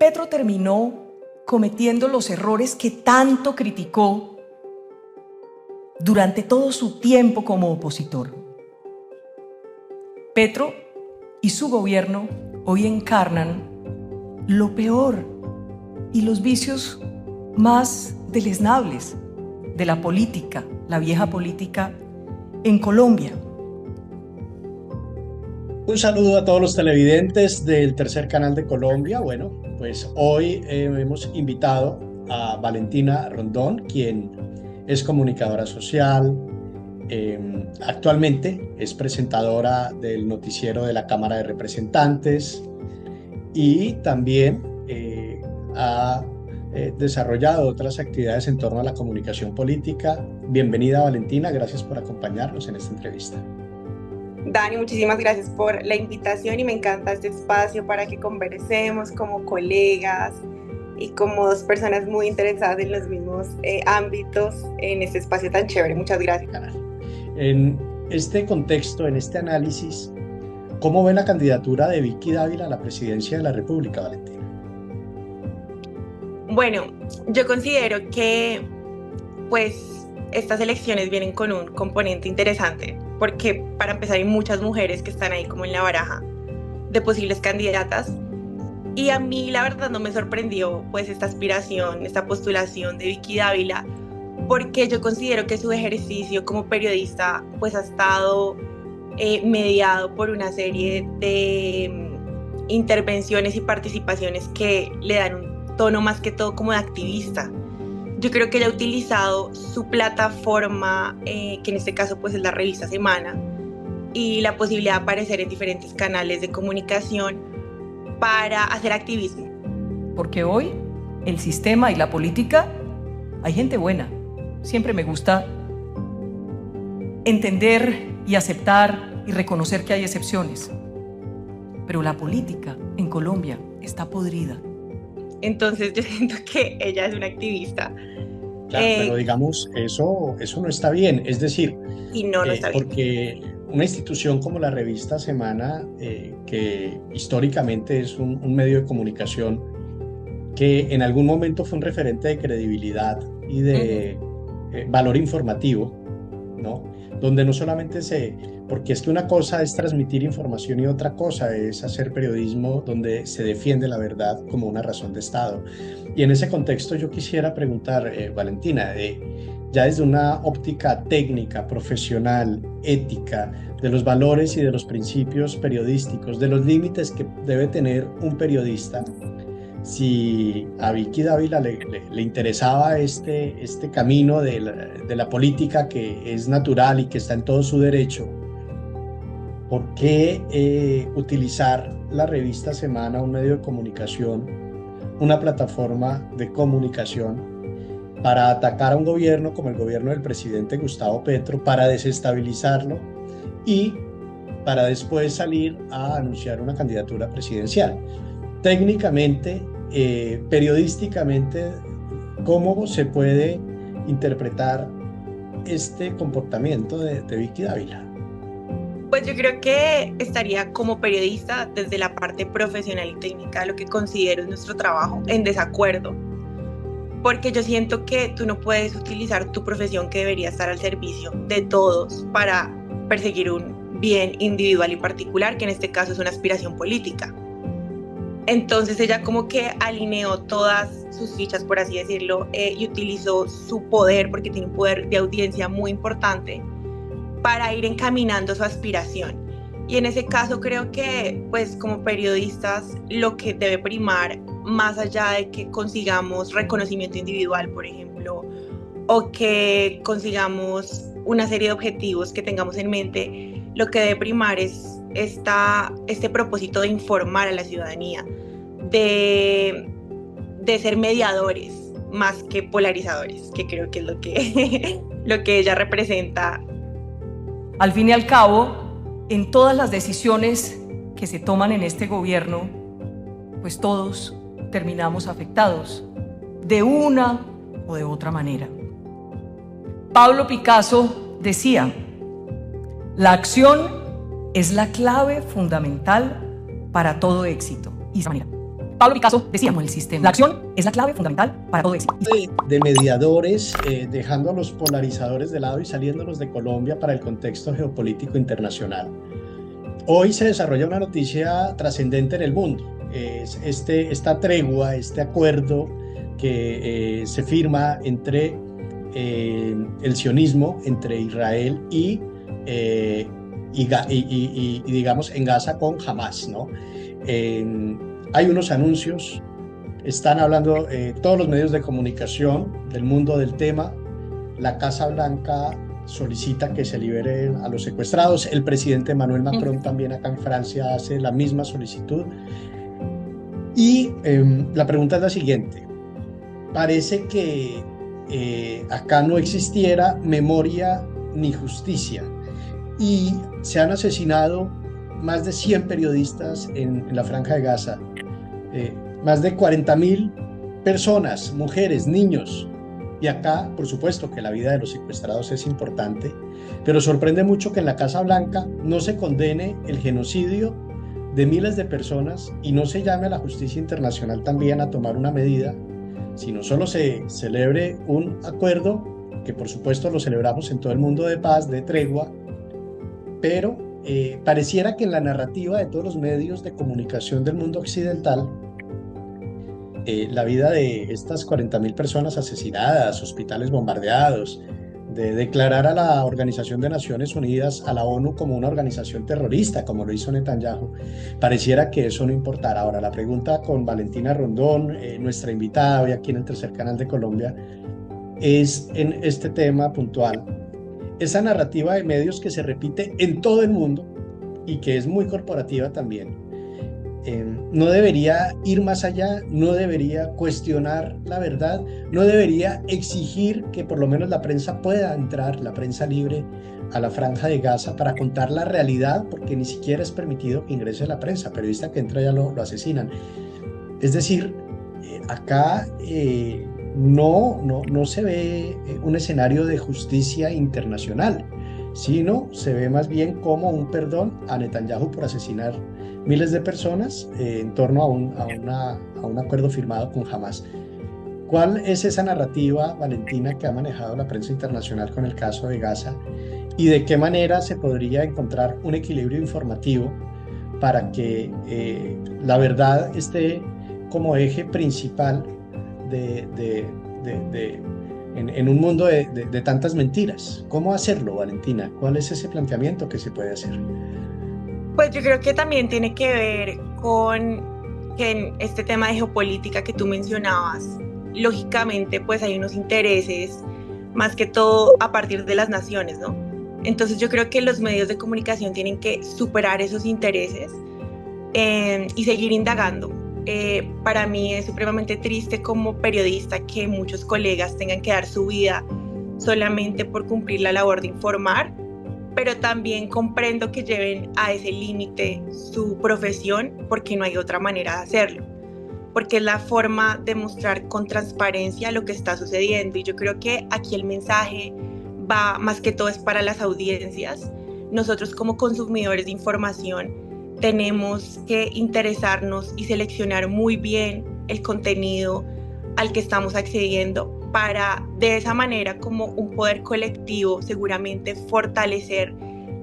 Petro terminó cometiendo los errores que tanto criticó durante todo su tiempo como opositor. Petro y su gobierno hoy encarnan lo peor y los vicios más deleznables de la política, la vieja política en Colombia. Un saludo a todos los televidentes del Tercer Canal de Colombia. Bueno, pues hoy hemos invitado a Valentina Rondón, quien es comunicadora social, actualmente es presentadora del noticiero de la Cámara de Representantes y también ha desarrollado otras actividades en torno a la comunicación política. Bienvenida, Valentina, gracias por acompañarnos en esta entrevista. Dani, muchísimas gracias por la invitación y me encanta este espacio para que conversemos como colegas y como dos personas muy interesadas en los mismos ámbitos en este espacio tan chévere. Muchas gracias. En este contexto, en este análisis, ¿cómo ve la candidatura de Vicky Dávila a la presidencia de la República, Valentina? Bueno, yo considero que pues estas elecciones vienen con un componente interesante, porque para empezar hay muchas mujeres que están ahí como en la baraja de posibles candidatas y a mí la verdad no me sorprendió pues esta aspiración, esta postulación de Vicky Dávila, porque yo considero que su ejercicio como periodista pues ha estado mediado por una serie de intervenciones y participaciones que le dan un tono más que todo como de activista. Yo creo que ella ha utilizado su plataforma, que en este caso pues es la revista Semana, y la posibilidad de aparecer en diferentes canales de comunicación para hacer activismo. Porque hoy el sistema y la política, hay gente buena. Siempre me gusta entender y aceptar y reconocer que hay excepciones. Pero la política en Colombia está podrida. Entonces yo siento que ella es una activista. Claro, pero digamos, eso no está bien. Es decir, y no está bien. Porque una institución como la revista Semana, que históricamente es un medio de comunicación que en algún momento fue un referente de credibilidad y de valor informativo, ¿no? Donde no solamente porque es que una cosa es transmitir información y otra cosa es hacer periodismo donde se defiende la verdad como una razón de Estado. Y en ese contexto yo quisiera preguntar, Valentina, ya desde una óptica técnica, profesional, ética, de los valores y de los principios periodísticos, de los límites que debe tener un periodista, si a Vicky Dávila le interesaba este camino de la política que es natural y que está en todo su derecho, ¿por qué utilizar la revista Semana, un medio de comunicación, una plataforma de comunicación, para atacar a un gobierno como el gobierno del presidente Gustavo Petro, para desestabilizarlo y para después salir a anunciar una candidatura presidencial? Técnicamente, periodísticamente, ¿cómo se puede interpretar este comportamiento de Vicky Dávila? Pues yo creo que estaría como periodista desde la parte profesional y técnica, lo que considero es nuestro trabajo, en desacuerdo. Porque yo siento que tú no puedes utilizar tu profesión, que debería estar al servicio de todos, para perseguir un bien individual y particular, que en este caso es una aspiración política. Entonces ella como que alineó todas sus fichas, por así decirlo, y utilizó su poder, porque tiene un poder de audiencia muy importante, para ir encaminando su aspiración. Y en ese caso creo que pues como periodistas lo que debe primar, más allá de que consigamos reconocimiento individual, por ejemplo, o que consigamos una serie de objetivos que tengamos en mente, lo que debe primar es este propósito de informar a la ciudadanía, de ser mediadores más que polarizadores, que creo que es lo que ella representa. Al fin y al cabo, en todas las decisiones que se toman en este gobierno, pues todos terminamos afectados de una o de otra manera. Pablo Picasso decía: la acción es la clave fundamental para todo éxito. Y de esa manera, Pablo Picasso decía, como el sistema. La acción es la clave fundamental para todo éxito. De mediadores, dejando a los polarizadores de lado y saliéndolos de Colombia para el contexto geopolítico internacional. Hoy se desarrolla una noticia trascendente en el mundo. Es esta tregua, este acuerdo que se firma entre el sionismo, entre Israel y digamos en Gaza con Hamas, ¿no? Hay unos anuncios, están hablando todos los medios de comunicación del mundo del tema. La Casa Blanca solicita que se liberen a los secuestrados. El presidente Emmanuel Macron también acá en Francia hace la misma solicitud. Y la pregunta es la siguiente. Parece que acá no existiera memoria ni justicia y se han asesinado más de 100 periodistas en la Franja de Gaza, más de 40.000 personas, mujeres, niños. Y acá, por supuesto, que la vida de los secuestrados es importante, pero sorprende mucho que en la Casa Blanca no se condene el genocidio de miles de personas y no se llame a la justicia internacional también a tomar una medida, sino solo se celebre un acuerdo, que por supuesto lo celebramos en todo el mundo, de paz, de tregua, pero pareciera que en la narrativa de todos los medios de comunicación del mundo occidental, la vida de estas 40.000 personas asesinadas, hospitales bombardeados, de declarar a la Organización de Naciones Unidas, a la ONU, como una organización terrorista, como lo hizo Netanyahu, pareciera que eso no importara. Ahora, la pregunta con Valentina Rondón, nuestra invitada hoy aquí en el Tercer Canal de Colombia, es en este tema puntual, esa narrativa de medios que se repite en todo el mundo y que es muy corporativa también. No debería ir más allá, no debería cuestionar la verdad, no debería exigir que por lo menos la prensa pueda entrar, la prensa libre, a la Franja de Gaza para contar la realidad, porque ni siquiera es permitido que ingrese la prensa, periodista que entra ya lo asesinan. Es decir, acá no se ve un escenario de justicia internacional, sino se ve más bien como un perdón a Netanyahu por asesinar miles de personas en torno a un acuerdo firmado con Hamas. ¿Cuál es esa narrativa, Valentina, que ha manejado la prensa internacional con el caso de Gaza? ¿Y de qué manera se podría encontrar un equilibrio informativo para que la verdad esté como eje principal en un mundo de tantas mentiras? ¿Cómo hacerlo, Valentina? ¿Cuál es ese planteamiento que se puede hacer? Pues yo creo que también tiene que ver con que en este tema de geopolítica que tú mencionabas, lógicamente pues hay unos intereses, más que todo a partir de las naciones, ¿no? Entonces yo creo que los medios de comunicación tienen que superar esos intereses y seguir indagando. Para mí es supremamente triste como periodista que muchos colegas tengan que dar su vida solamente por cumplir la labor de informar, pero también comprendo que lleven a ese límite su profesión porque no hay otra manera de hacerlo, porque es la forma de mostrar con transparencia lo que está sucediendo. Y yo creo que aquí el mensaje va más que todo es para las audiencias. Nosotros como consumidores de información tenemos que interesarnos y seleccionar muy bien el contenido al que estamos accediendo para de esa manera, como un poder colectivo, seguramente fortalecer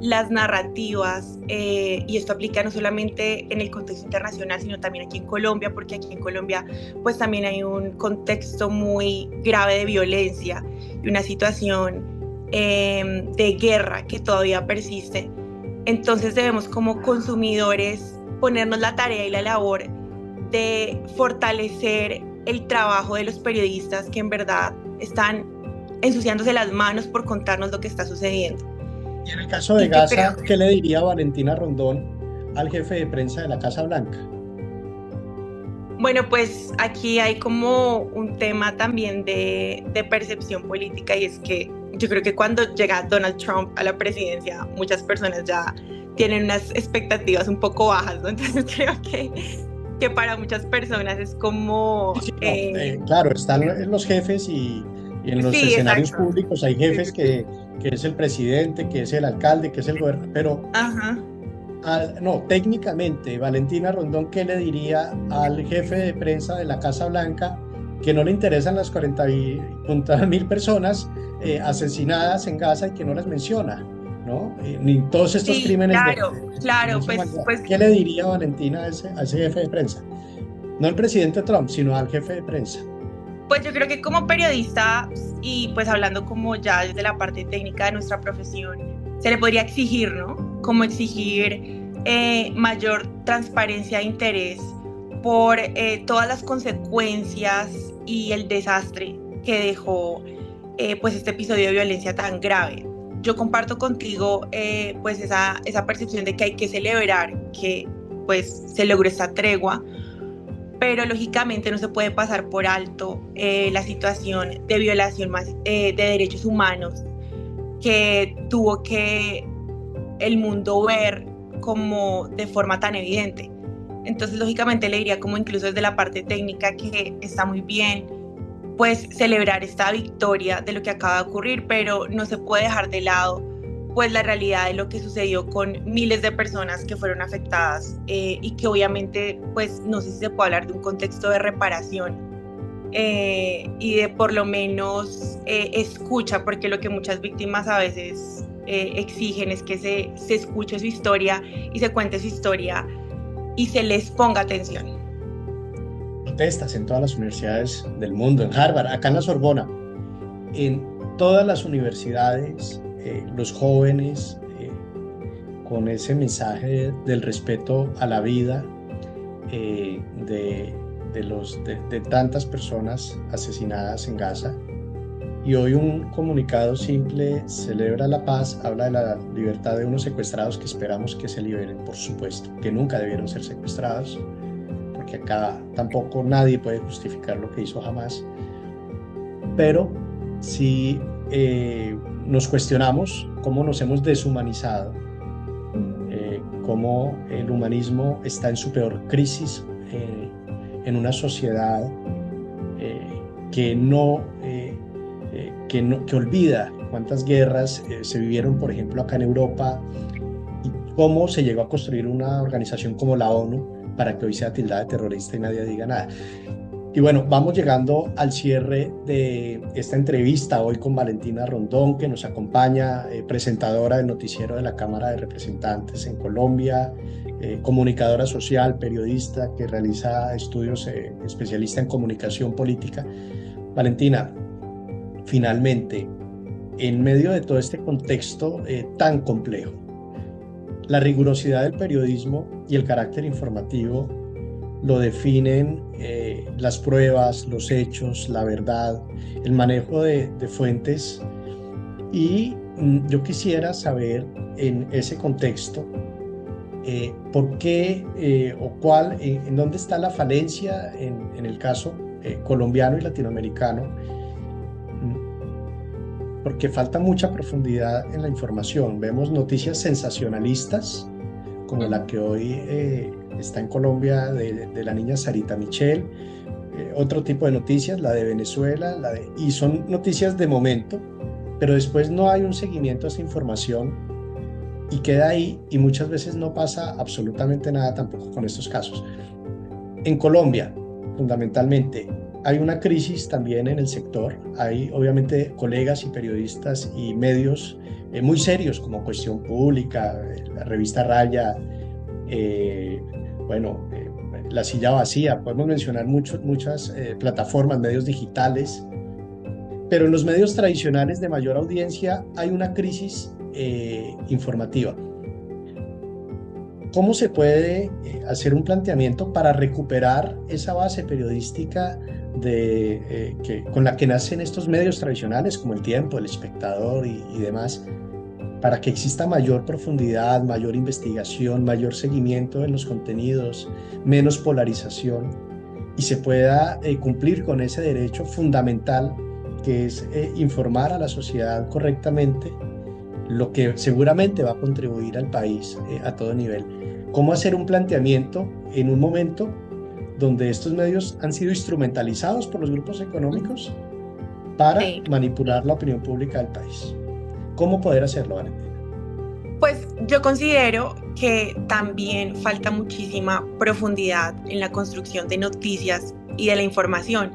las narrativas, y esto aplica no solamente en el contexto internacional, sino también aquí en Colombia, porque aquí en Colombia pues también hay un contexto muy grave de violencia y una situación de guerra que todavía persiste. Entonces debemos como consumidores ponernos la tarea y la labor de fortalecer el trabajo de los periodistas que en verdad están ensuciándose las manos por contarnos lo que está sucediendo. Y en el caso de Gaza, ¿qué le diría Valentina Rondón al jefe de prensa de la Casa Blanca? Bueno, pues aquí hay como un tema también de percepción política, y es que yo creo que cuando llega Donald Trump a la presidencia, muchas personas ya tienen unas expectativas un poco bajas, ¿no? Entonces creo que para muchas personas es como... claro, están los jefes y en los escenarios públicos hay jefes que es el presidente, que es el alcalde, que es el gobernador, pero No, técnicamente, Valentina Rondón, ¿qué le diría al jefe de prensa de la Casa Blanca que no le interesan las 40.000 personas asesinadas en Gaza y que no las menciona, ¿no? Ni todos estos Sí, crímenes de claro, lesa humanidad. pues ¿Qué le diría Valentina a ese jefe de prensa? No al presidente Trump, sino al jefe de prensa. Pues yo creo que como periodista y pues hablando como ya desde la parte técnica de nuestra profesión, se le podría exigir, ¿no? Como exigir mayor transparencia e interés por todas las consecuencias y el desastre que dejó pues este episodio de violencia tan grave. Yo comparto contigo pues esa percepción de que hay que celebrar que pues se logró esta tregua, pero lógicamente no se puede pasar por alto la situación de violación de derechos humanos que tuvo que el mundo ver como de forma tan evidente. Entonces, lógicamente le diría como incluso desde la parte técnica que está muy bien, pues celebrar esta victoria de lo que acaba de ocurrir, pero no se puede dejar de lado pues la realidad de lo que sucedió con miles de personas que fueron afectadas y que obviamente pues no sé si se puede hablar de un contexto de reparación y de por lo menos escucha, porque lo que muchas víctimas a veces exigen es que se escuche su historia y se cuente su historia y se les ponga atención. Protestas en todas las universidades del mundo, en Harvard, acá en la Sorbona, en todas las universidades, los jóvenes con ese mensaje del respeto a la vida de tantas personas asesinadas en Gaza. Y hoy un comunicado simple celebra la paz, habla de la libertad de unos secuestrados que esperamos que se liberen, por supuesto, que nunca debieron ser secuestrados, porque acá tampoco nadie puede justificar lo que hizo Hamás. Pero sí nos cuestionamos cómo nos hemos deshumanizado, cómo el humanismo está en su peor crisis en una sociedad que olvida cuántas guerras se vivieron, por ejemplo, acá en Europa, y cómo se llegó a construir una organización como la ONU para que hoy sea tildada de terrorista y nadie diga nada. Y bueno, vamos llegando al cierre de esta entrevista hoy con Valentina Rondón, que nos acompaña, presentadora del noticiero de la Cámara de Representantes en Colombia, comunicadora social, periodista que realiza estudios, especialista en comunicación política. Valentina, finalmente, en medio de todo este contexto tan complejo, la rigurosidad del periodismo y el carácter informativo lo definen las pruebas, los hechos, la verdad, el manejo de fuentes. Y yo quisiera saber en ese contexto por qué o cuál, en dónde está la falencia en el caso colombiano y latinoamericano, porque falta mucha profundidad en la información. Vemos noticias sensacionalistas, como la que hoy está en Colombia de la niña Sarita Michel, otro tipo de noticias, la de Venezuela, y son noticias de momento, pero después no hay un seguimiento a esa información y queda ahí, y muchas veces no pasa absolutamente nada tampoco con estos casos. En Colombia, fundamentalmente, hay una crisis también en el sector. Hay obviamente colegas y periodistas y medios muy serios como Cuestión Pública, la revista Raya, La Silla Vacía, podemos mencionar muchas plataformas, medios digitales, pero en los medios tradicionales de mayor audiencia hay una crisis informativa. ¿Cómo se puede hacer un planteamiento para recuperar esa base periodística con la que nacen estos medios tradicionales como El Tiempo, El Espectador y demás, para que exista mayor profundidad, mayor investigación, mayor seguimiento en los contenidos, menos polarización, y se pueda cumplir con ese derecho fundamental que es informar a la sociedad correctamente, lo que seguramente va a contribuir al país a todo nivel? ¿Cómo hacer un planteamiento en un momento donde estos medios han sido instrumentalizados por los grupos económicos para manipular la opinión pública del país? ¿Cómo poder hacerlo, Valentina? Pues Yo considero que también falta muchísima profundidad en la construcción de noticias y de la información.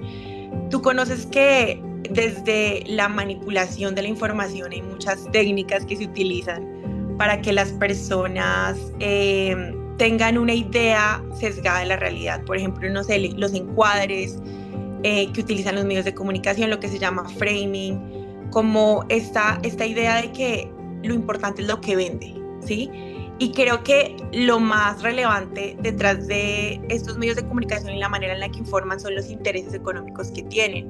Tú conoces que desde la manipulación de la información hay muchas técnicas que se utilizan para que las personas tengan una idea sesgada de la realidad. Por ejemplo, no sé, los encuadres que utilizan los medios de comunicación, lo que se llama framing, como esta idea de que lo importante es lo que vende, ¿sí? Y creo que lo más relevante detrás de estos medios de comunicación y la manera en la que informan son los intereses económicos que tienen.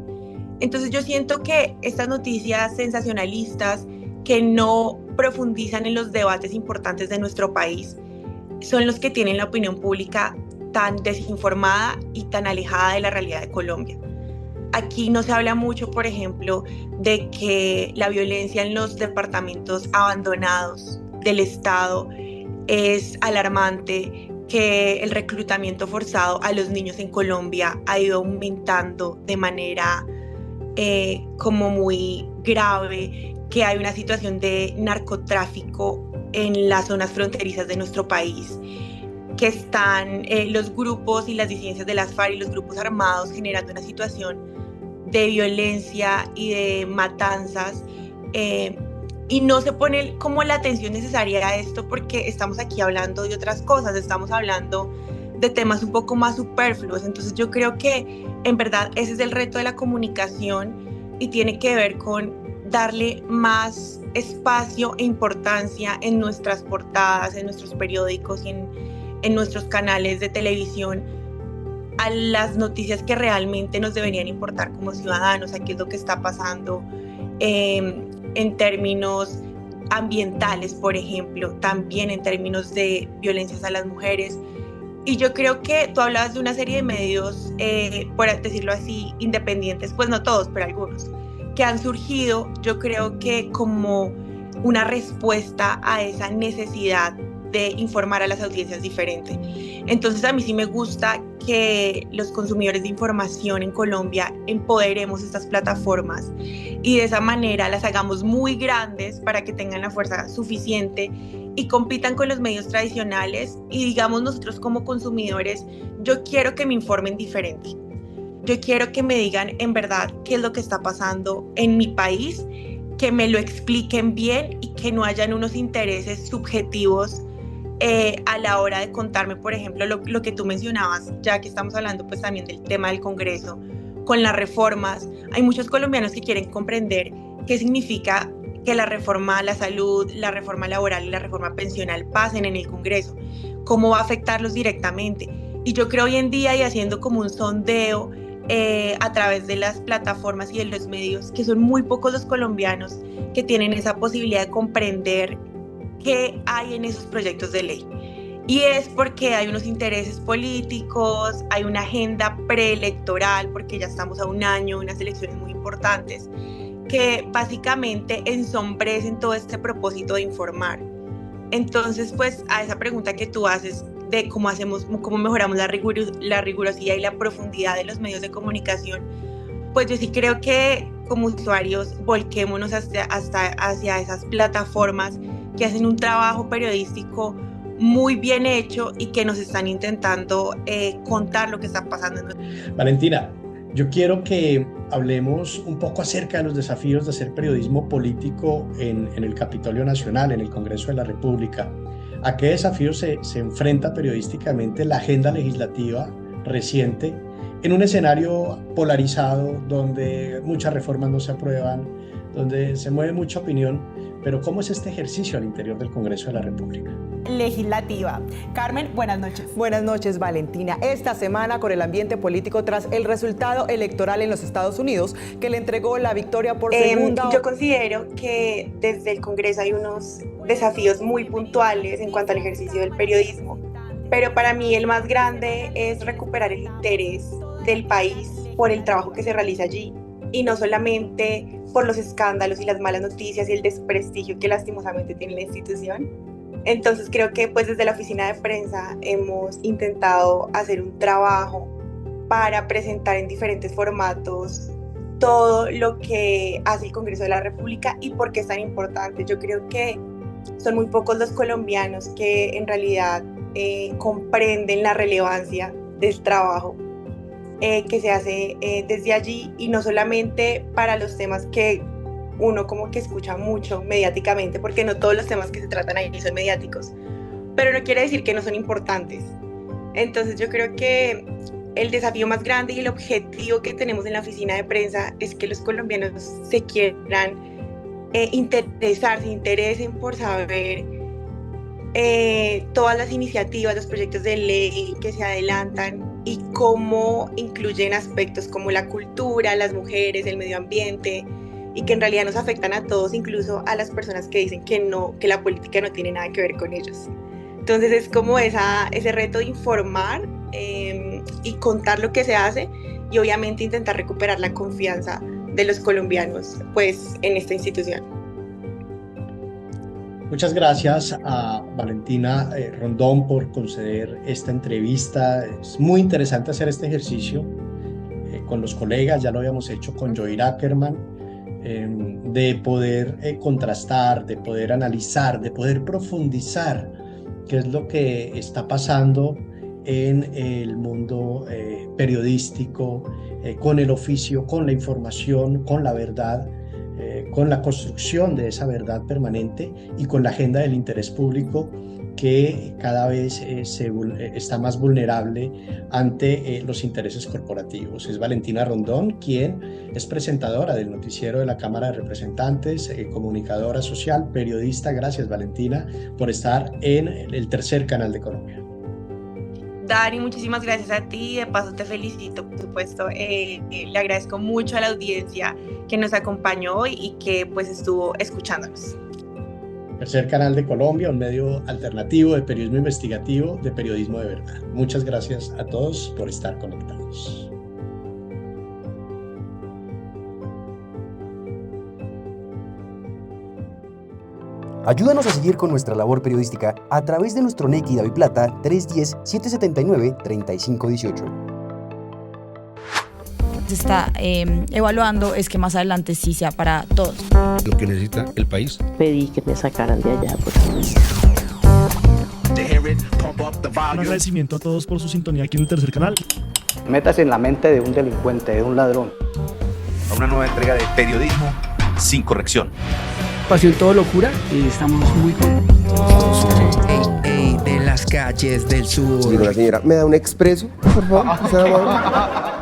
Entonces yo siento que estas noticias sensacionalistas que no profundizan en los debates importantes de nuestro país son los que tienen la opinión pública tan desinformada y tan alejada de la realidad de Colombia. Aquí no se habla mucho, por ejemplo, de que la violencia en los departamentos abandonados del Estado es alarmante, que el reclutamiento forzado a los niños en Colombia ha ido aumentando de manera como muy grave, que hay una situación de narcotráfico en las zonas fronterizas de nuestro país, que están los grupos y las disidencias de las FARC y los grupos armados generando una situación de violencia y de matanzas, y no se pone como la atención necesaria a esto porque estamos aquí hablando de otras cosas, estamos hablando de temas un poco más superfluos. Entonces yo creo que en verdad ese es el reto de la comunicación y tiene que ver con darle más espacio e importancia en nuestras portadas, en nuestros periódicos y en nuestros canales de televisión a las noticias que realmente nos deberían importar como ciudadanos, a qué es lo que está pasando en términos ambientales, por ejemplo, también en términos de violencias a las mujeres. Y yo creo que tú hablabas de una serie de medios, por decirlo así, independientes, pues no todos, pero algunos, que han surgido, yo creo que como una respuesta a esa necesidad de informar a las audiencias diferentes. Entonces a mí sí me gusta que los consumidores de información en Colombia empoderemos estas plataformas y de esa manera las hagamos muy grandes para que tengan la fuerza suficiente y compitan con los medios tradicionales. Y digamos, nosotros como consumidores, yo quiero que me informen diferente. Yo quiero que me digan en verdad qué es lo que está pasando en mi país, que me lo expliquen bien y que no hayan unos intereses subjetivos a la hora de contarme, por ejemplo, lo que tú mencionabas, ya que estamos hablando pues también del tema del Congreso, con las reformas. Hay muchos colombianos que quieren comprender qué significa que la reforma a la salud, la reforma laboral y la reforma pensional pasen en el Congreso, cómo va a afectarlos directamente. Y yo creo hoy en día, y haciendo como un sondeo a través de las plataformas y de los medios, que son muy pocos los colombianos que tienen esa posibilidad de comprender qué hay en esos proyectos de ley. Y es porque hay unos intereses políticos, hay una agenda preelectoral, porque ya estamos a un año, unas elecciones muy importantes, que básicamente ensombrecen todo este propósito de informar. Entonces, pues a esa pregunta que tú haces de cómo mejoramos la rigurosidad y la profundidad de los medios de comunicación, pues yo sí creo que como usuarios volquémonos hacia esas plataformas que hacen un trabajo periodístico muy bien hecho y que nos están intentando contar lo que está pasando. Valentina, yo quiero que hablemos un poco acerca de los desafíos de hacer periodismo político en el Capitolio Nacional, en el Congreso de la República. ¿A qué desafíos se enfrenta periodísticamente la agenda legislativa reciente en un escenario polarizado donde muchas reformas no se aprueban, donde se mueve mucha opinión? Pero ¿cómo es este ejercicio al interior del Congreso de la República? Legislativa. Carmen, buenas noches. Buenas noches, Valentina. Esta semana con el ambiente político tras el resultado electoral en los Estados Unidos que le entregó la victoria por segunda. Yo considero que desde el Congreso hay unos desafíos muy puntuales en cuanto al ejercicio del periodismo, pero para mí el más grande es recuperar el interés del país por el trabajo que se realiza allí, y no solamente por los escándalos y las malas noticias y el desprestigio que lastimosamente tiene la institución. Entonces creo que pues desde la oficina de prensa hemos intentado hacer un trabajo para presentar en diferentes formatos todo lo que hace el Congreso de la República y por qué es tan importante. Yo creo que son muy pocos los colombianos que en realidad comprenden la relevancia del trabajo que se hace desde allí, y no solamente para los temas que uno como que escucha mucho mediáticamente, porque no todos los temas que se tratan ahí son mediáticos, pero no quiere decir que no son importantes. Entonces yo creo que el desafío más grande y el objetivo que tenemos en la oficina de prensa es que los colombianos se quieran se interesen por saber todas las iniciativas, los proyectos de ley que se adelantan y cómo incluyen aspectos como la cultura, las mujeres, el medio ambiente, y que en realidad nos afectan a todos, incluso a las personas que dicen que la política no tiene nada que ver con ellos. Entonces es como ese reto de informar y contar lo que se hace, y obviamente intentar recuperar la confianza de los colombianos pues en esta institución. Muchas gracias a Valentina Rondón por conceder esta entrevista. Es muy interesante hacer este ejercicio con los colegas, ya lo habíamos hecho con Joir Ackerman, de poder contrastar, de poder analizar, de poder profundizar qué es lo que está pasando en el mundo periodístico, con el oficio, con la información, con la verdad, con la construcción de esa verdad permanente y con la agenda del interés público que cada vez está más vulnerable ante los intereses corporativos. Es Valentina Rondón, quien es presentadora del noticiero de la Cámara de Representantes, comunicadora social, periodista. Gracias, Valentina, por estar en el tercer canal de Colombia. Dani, muchísimas gracias a ti, de paso te felicito, por supuesto, le agradezco mucho a la audiencia que nos acompañó hoy y que pues estuvo escuchándonos. Tercer canal de Colombia, un medio alternativo de periodismo investigativo, de periodismo de verdad. Muchas gracias a todos por estar conectados. Ayúdanos a seguir con nuestra labor periodística a través de nuestro NECI DaviPlata 310-779-3518. Se está evaluando es que más adelante sí sea para todos. Lo que necesita el país. Pedí que me sacaran de allá. Un agradecimiento a todos por su sintonía aquí en el tercer canal. Métase en la mente de un delincuente, de un ladrón. A una nueva entrega de periodismo sin corrección. Pasión todo locura y estamos muy contentos. De las calles del sur. Digo, la señora, ¿me da un expreso, por favor?